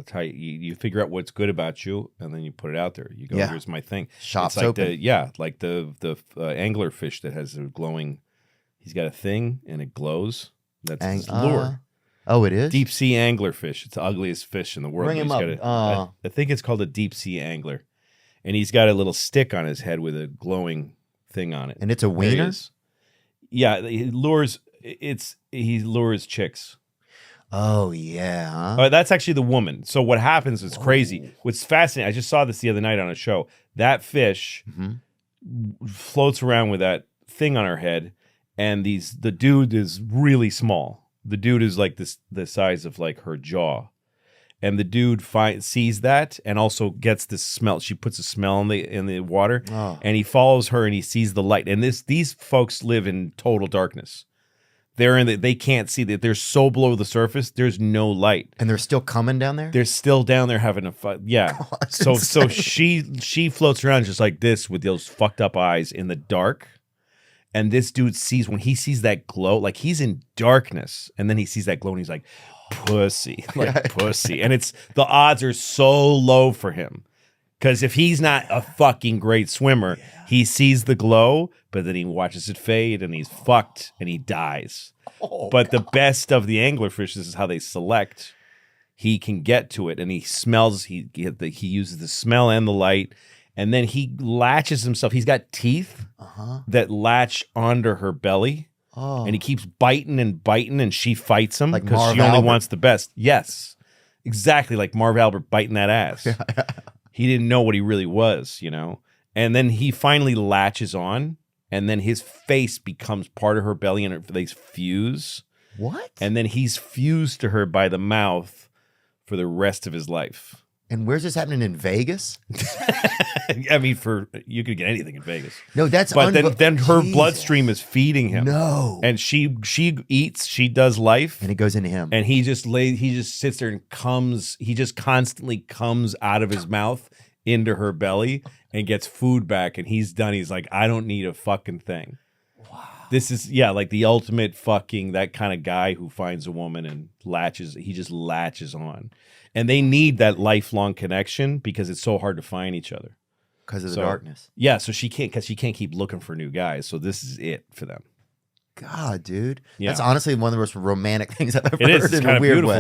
That's how you figure out what's good about you, and then you put it out there. You go, here's my thing. Shop's it's like open. the anglerfish that has a glowing. He's got a thing and it glows. That's his lure. Oh, it is? Deep sea anglerfish. It's the ugliest fish in the world. Bring him up. I think it's called a deep sea angler, and he's got a little stick on his head with a glowing thing on it. And it's a wiener? Yeah, he lures chicks. Oh, yeah. That's actually the woman. So what happens is crazy. What's fascinating, I just saw this the other night on a show. That fish floats around with that thing on her head, and the dude is really small. The dude is like the size of like her jaw. And the dude sees that and also gets this smell. She puts a smell in the water, and he follows her and he sees the light. And these folks live in total darkness. They can't see that. They're so below the surface. There's no light, and they're still coming down there. They're still down there having a fight. Yeah. So she floats around just like this with those fucked up eyes in the dark. And this dude when he sees that glow, like he's in darkness, and then he sees that glow and he's like, pussy, pussy. And the odds are so low for him. Because if he's not a fucking great swimmer, he sees the glow, but then he watches it fade and he's fucked and he dies. But the best of the anglerfish, this is how they select. He can get to it and he smells, he uses the smell and the light, and then he latches himself. He's got teeth that latch onto her belly. And he keeps biting and she fights him because she only wants the best. Yes, exactly like Marv Albert biting that ass. He didn't know what he really was, And then he finally latches on, and then his face becomes part of her belly, and they fuse. What? And then he's fused to her by the mouth for the rest of his life. And where's this happening, in Vegas? I mean, you could get anything in Vegas. No, that's but then her bloodstream is feeding him. No, and she eats. She does life, and it goes into him. And he just sits there and comes. He just constantly comes out of his mouth into her belly and gets food back. And he's done. He's like, I don't need a fucking thing. Wow. This is like the ultimate fucking that kind of guy who finds a woman and latches. He just latches on. And they need that lifelong connection because it's so hard to find each other. Because of the darkness. Yeah, so she can't keep looking for new guys. So this is it for them. God, dude. Yeah. That's honestly one of the most romantic things I've ever heard in a weird beautiful. way.